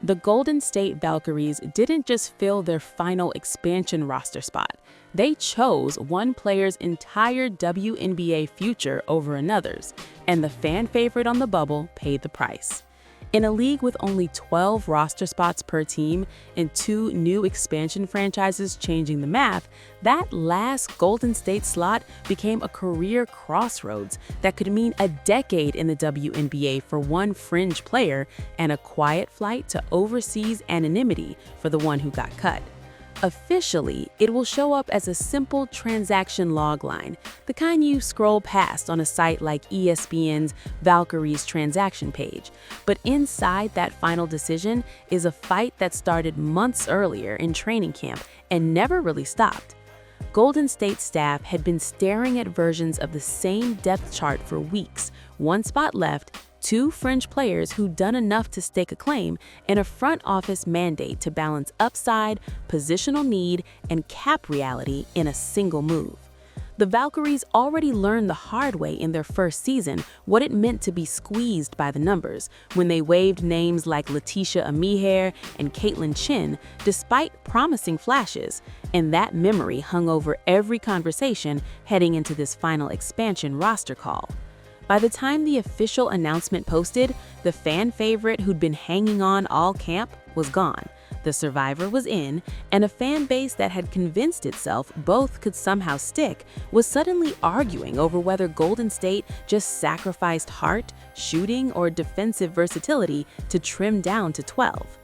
The Golden State Valkyries didn't just fill their final expansion roster spot. They chose one player's entire WNBA future over another's, and the fan favorite on the bubble paid the price. In a league with only 12 roster spots per team and 2 new expansion franchises changing the math, that last Golden State slot became a career crossroads that could mean a decade in the WNBA for one fringe player and a quiet flight to overseas anonymity for the one who got cut. Officially, it will show up as a simple transaction log line, the kind you scroll past on a site like ESPN's Valkyries transaction page. But inside that final decision is a fight that started months earlier in training camp and never really stopped. Golden State staff had been staring at versions of the same depth chart for weeks, one spot left, 2 fringe players who'd done enough to stake a claim, and a front office mandate to balance upside, positional need, and cap reality in a single move. The Valkyries already learned the hard way in their first season what it meant to be squeezed by the numbers when they waived names like Letitia Amihere and Caitlin Chin despite promising flashes, and that memory hung over every conversation heading into this final expansion roster call. By the time the official announcement posted, the fan favorite who'd been hanging on all camp was gone, the survivor was in, and a fan base that had convinced itself both could somehow stick was suddenly arguing over whether Golden State just sacrificed heart, shooting, or defensive versatility to trim down to 12.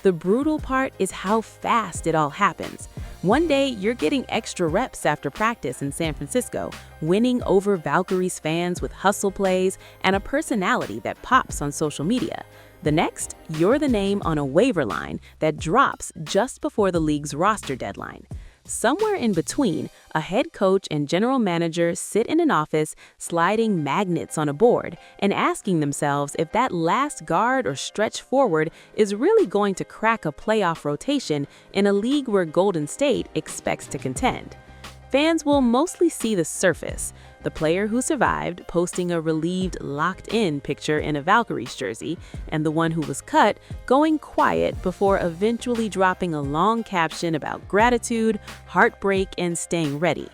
The brutal part is how fast it all happens. One day, you're getting extra reps after practice in San Francisco, winning over Valkyries fans with hustle plays and a personality that pops on social media. The next, you're the name on a waiver line that drops just before the league's roster deadline. Somewhere in between, a head coach and general manager sit in an office sliding magnets on a board and asking themselves if that last guard or stretch forward is really going to crack a playoff rotation in a league where Golden State expects to contend. Fans will mostly see the surface, the player who survived posting a relieved, locked-in picture in a Valkyries jersey, and the one who was cut going quiet before eventually dropping a long caption about gratitude, heartbreak, and staying ready.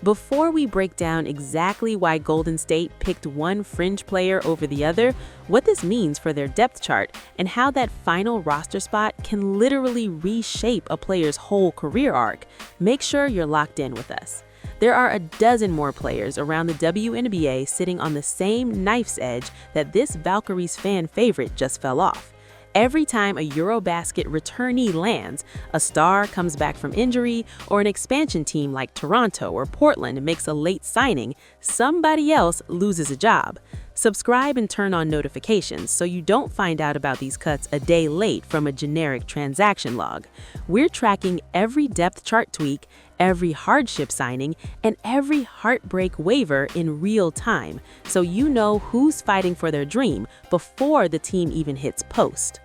Before we break down exactly why Golden State picked one fringe player over the other, what this means for their depth chart, and how that final roster spot can literally reshape a player's whole career arc, make sure you're locked in with us. There are a dozen more players around the WNBA sitting on the same knife's edge that this Valkyries fan favorite just fell off. Every time a Eurobasket returnee lands, a star comes back from injury, or an expansion team like Toronto or Portland makes a late signing, somebody else loses a job. Subscribe and turn on notifications so you don't find out about these cuts a day late from a generic transaction log. We're tracking every depth chart tweak, every hardship signing, and every heartbreak waiver in real time, so you know who's fighting for their dream before the team even hits post.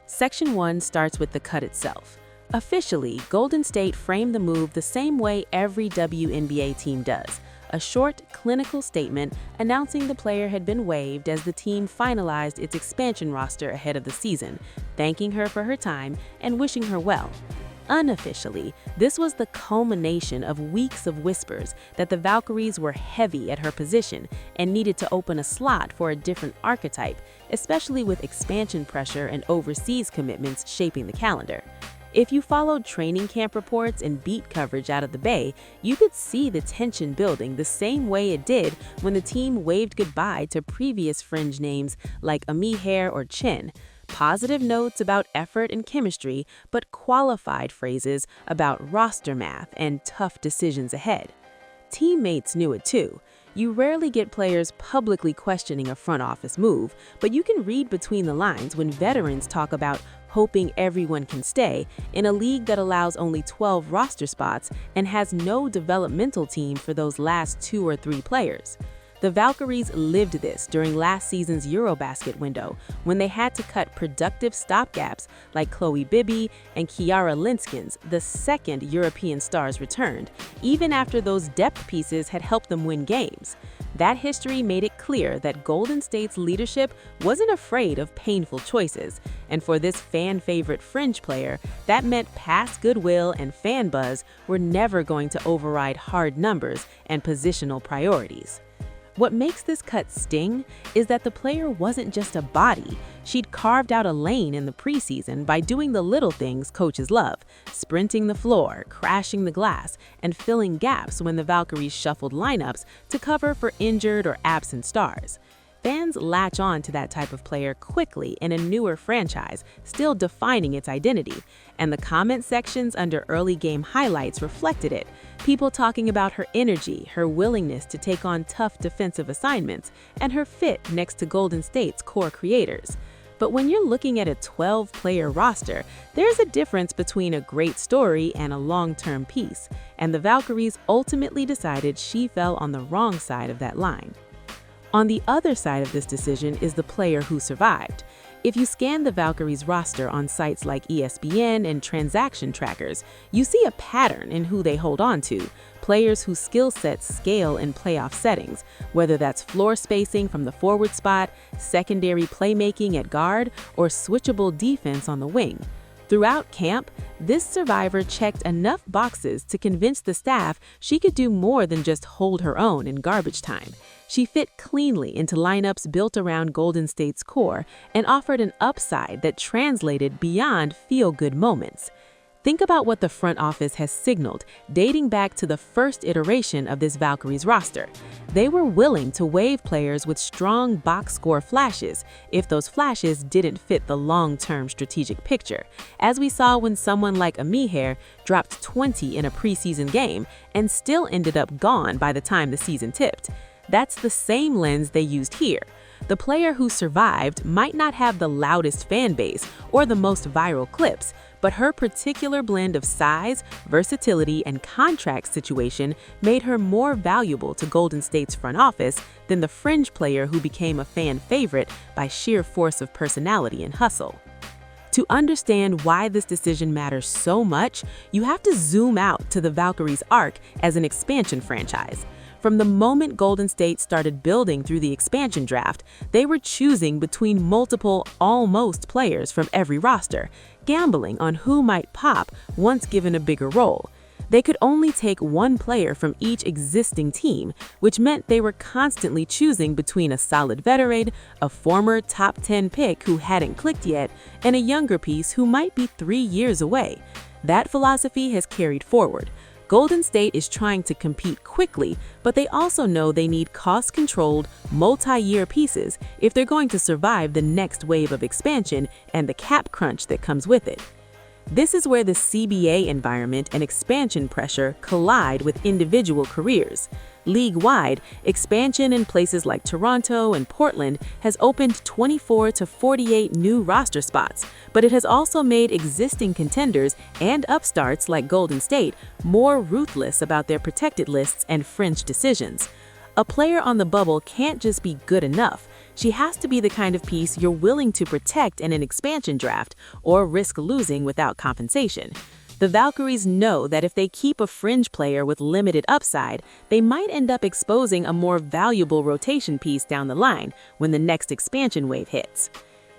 Section 1 starts with the cut itself. Officially, Golden State framed the move the same way every WNBA team does. A short, clinical statement announcing the player had been waived as the team finalized its expansion roster ahead of the season, thanking her for her time and wishing her well. Unofficially, this was the culmination of weeks of whispers that the Valkyries were heavy at her position and needed to open a slot for a different archetype, especially with expansion pressure and overseas commitments shaping the calendar. If you followed training camp reports and beat coverage out of the Bay, you could see the tension building the same way it did when the team waved goodbye to previous fringe names like Amihere or Chin. Positive notes about effort and chemistry, but qualified phrases about roster math and tough decisions ahead. Teammates knew it too. You rarely get players publicly questioning a front office move, but you can read between the lines when veterans talk about hoping everyone can stay in a league that allows only 12 roster spots and has no developmental team for those last 2 or 3 players. The Valkyries lived this during last season's Eurobasket window, when they had to cut productive stopgaps like Chloe Bibby and Kiara Linskins, the second European stars returned, even after those depth pieces had helped them win games. That history made it clear that Golden State's leadership wasn't afraid of painful choices, and for this fan-favorite fringe player, that meant past goodwill and fan buzz were never going to override hard numbers and positional priorities. What makes this cut sting is that the player wasn't just a body. She'd carved out a lane in the preseason by doing the little things coaches love, sprinting the floor, crashing the glass, and filling gaps when the Valkyries shuffled lineups to cover for injured or absent stars. Fans latch on to that type of player quickly in a newer franchise, still defining its identity, and the comment sections under early game highlights reflected it. People talking about her energy, her willingness to take on tough defensive assignments, and her fit next to Golden State's core creators. But when you're looking at a 12-player roster, there's a difference between a great story and a long-term piece, and the Valkyries ultimately decided she fell on the wrong side of that line. On the other side of this decision is the player who survived. If you scan the Valkyries roster on sites like ESPN and transaction trackers, you see a pattern in who they hold on to, players whose skill sets scale in playoff settings, whether that's floor spacing from the forward spot, secondary playmaking at guard, or switchable defense on the wing. Throughout camp, this survivor checked enough boxes to convince the staff she could do more than just hold her own in garbage time. She fit cleanly into lineups built around Golden State's core and offered an upside that translated beyond feel-good moments. Think about what the front office has signaled, dating back to the first iteration of this Valkyries roster. They were willing to waive players with strong box score flashes if those flashes didn't fit the long-term strategic picture, as we saw when someone like Amihere dropped 20 in a preseason game and still ended up gone by the time the season tipped. That's the same lens they used here. The player who survived might not have the loudest fan base or the most viral clips, but her particular blend of size, versatility, and contract situation made her more valuable to Golden State's front office than the fringe player who became a fan favorite by sheer force of personality and hustle. To understand why this decision matters so much, you have to zoom out to the Valkyries' arc as an expansion franchise. From the moment Golden State started building through the expansion draft, they were choosing between multiple almost players from every roster, gambling on who might pop once given a bigger role. They could only take one player from each existing team, which meant they were constantly choosing between a solid veteran, a former top 10 pick who hadn't clicked yet, and a younger piece who might be 3 years away. That philosophy has carried forward. Golden State is trying to compete quickly, but they also know they need cost-controlled, multi-year pieces if they're going to survive the next wave of expansion and the cap crunch that comes with it. This is where the CBA environment and expansion pressure collide with individual careers. League-wide, expansion in places like Toronto and Portland has opened 24 to 48 new roster spots, but it has also made existing contenders and upstarts like Golden State more ruthless about their protected lists and fringe decisions. A player on the bubble can't just be good enough. She has to be the kind of piece you're willing to protect in an expansion draft or risk losing without compensation. The Valkyries know that if they keep a fringe player with limited upside, they might end up exposing a more valuable rotation piece down the line when the next expansion wave hits.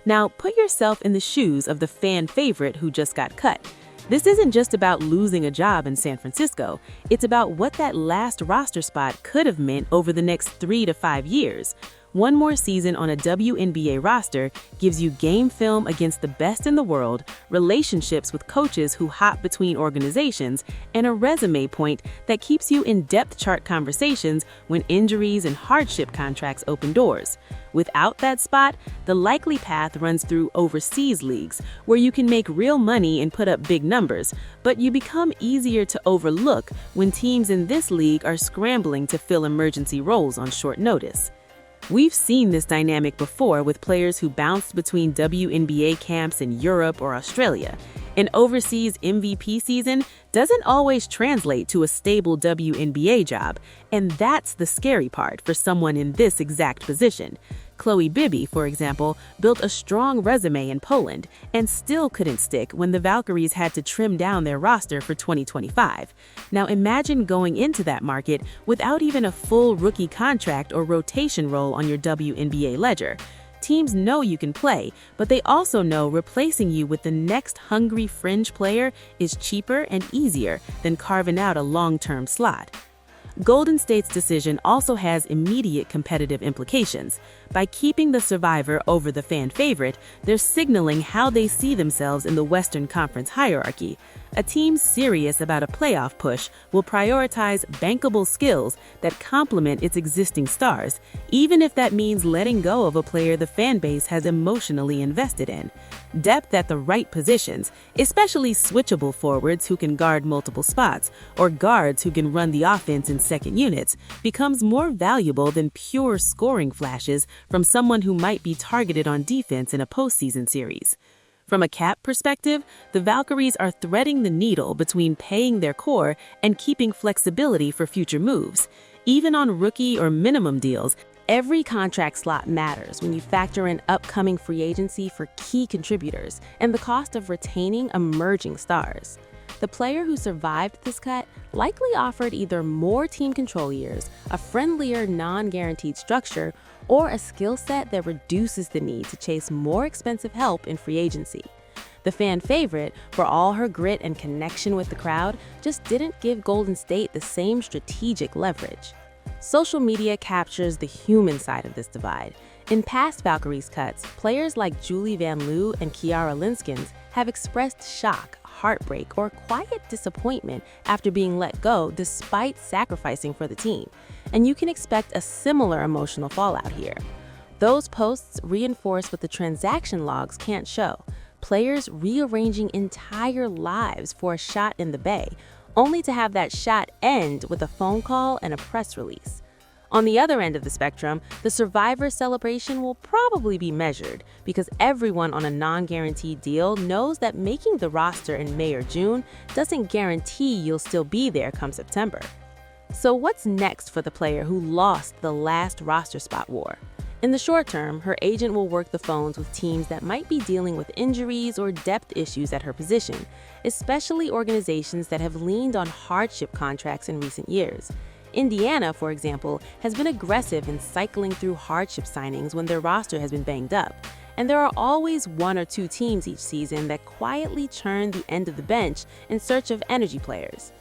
Now, put yourself in the shoes of the fan favorite who just got cut. This isn't just about losing a job in San Francisco. It's about what that last roster spot could have meant over the next 3 to 5 years. One more season on a WNBA roster gives you game film against the best in the world, relationships with coaches who hop between organizations, and a resume point that keeps you in depth chart conversations when injuries and hardship contracts open doors. Without that spot, the likely path runs through overseas leagues, where you can make real money and put up big numbers, but you become easier to overlook when teams in this league are scrambling to fill emergency roles on short notice. We've seen this dynamic before with players who bounced between WNBA camps in Europe or Australia. An overseas MVP season doesn't always translate to a stable WNBA job, and that's the scary part for someone in this exact position. Chloe Bibby, for example, built a strong resume in Poland and still couldn't stick when the Valkyries had to trim down their roster for 2025. Now imagine going into that market without even a full rookie contract or rotation role on your WNBA ledger. Teams know you can play, but they also know replacing you with the next hungry fringe player is cheaper and easier than carving out a long-term slot. Golden State's decision also has immediate competitive implications. By keeping the survivor over the fan favorite, they're signaling how they see themselves in the Western Conference hierarchy. A team serious about a playoff push will prioritize bankable skills that complement its existing stars, even if that means letting go of a player the fan base has emotionally invested in. Depth at the right positions, especially switchable forwards who can guard multiple spots, or guards who can run the offense in second units, becomes more valuable than pure scoring flashes from someone who might be targeted on defense in a postseason series. From a cap perspective, the Valkyries are threading the needle between paying their core and keeping flexibility for future moves. Even on rookie or minimum deals, every contract slot matters when you factor in upcoming free agency for key contributors and the cost of retaining emerging stars. The player who survived this cut likely offered either more team control years, a friendlier non-guaranteed structure, or a skill set that reduces the need to chase more expensive help in free agency. The fan favorite, for all her grit and connection with the crowd, just didn't give Golden State the same strategic leverage. Social media captures the human side of this divide. In past Valkyries cuts, players like Julie Van Loo and Kiara Linskens have expressed shock, heartbreak, or quiet disappointment after being let go despite sacrificing for the team. And you can expect a similar emotional fallout here. Those posts reinforce what the transaction logs can't show: players rearranging entire lives for a shot in the Bay, only to have that shot end with a phone call and a press release. On the other end of the spectrum, the survivor celebration will probably be measured because everyone on a non-guaranteed deal knows that making the roster in May or June doesn't guarantee you'll still be there come September. So what's next for the player who lost the last roster spot war? In the short term, her agent will work the phones with teams that might be dealing with injuries or depth issues at her position, especially organizations that have leaned on hardship contracts in recent years. Indiana, for example, has been aggressive in cycling through hardship signings when their roster has been banged up. And there are always one or two teams each season that quietly churn the end of the bench in search of energy players.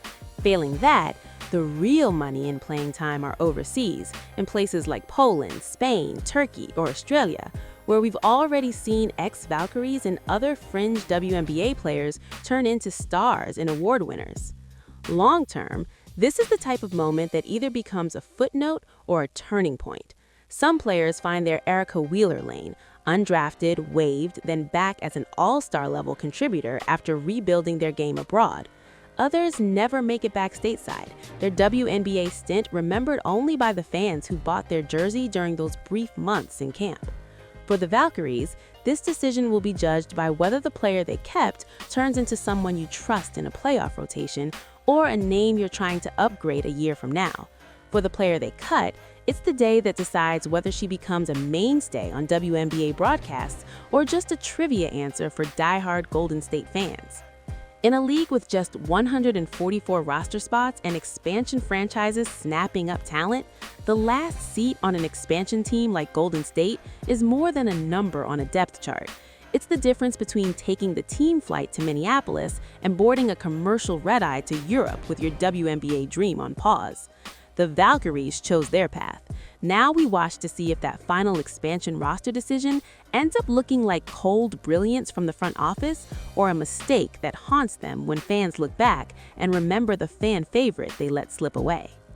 Failing that, the real money in playing time are overseas, in places like Poland, Spain, Turkey, or Australia, where we've already seen ex-Valkyries and other fringe WNBA players turn into stars and award winners. Long-term, this is the type of moment that either becomes a footnote or a turning point. Some players find their Erica Wheeler lane, undrafted, waived, then back as an all-star level contributor after rebuilding their game abroad. Others never make it back stateside, their WNBA stint remembered only by the fans who bought their jersey during those brief months in camp. For the Valkyries, this decision will be judged by whether the player they kept turns into someone you trust in a playoff rotation or a name you're trying to upgrade a year from now. For the player they cut, it's the day that decides whether she becomes a mainstay on WNBA broadcasts or just a trivia answer for diehard Golden State fans. In a league with just 144 roster spots and expansion franchises snapping up talent, the last seat on an expansion team like Golden State is more than a number on a depth chart. It's the difference between taking the team flight to Minneapolis and boarding a commercial red-eye to Europe with your WNBA dream on pause. The Valkyries chose their path. Now we watch to see if that final expansion roster decision ends up looking like cold brilliance from the front office or a mistake that haunts them when fans look back and remember the fan favorite they let slip away.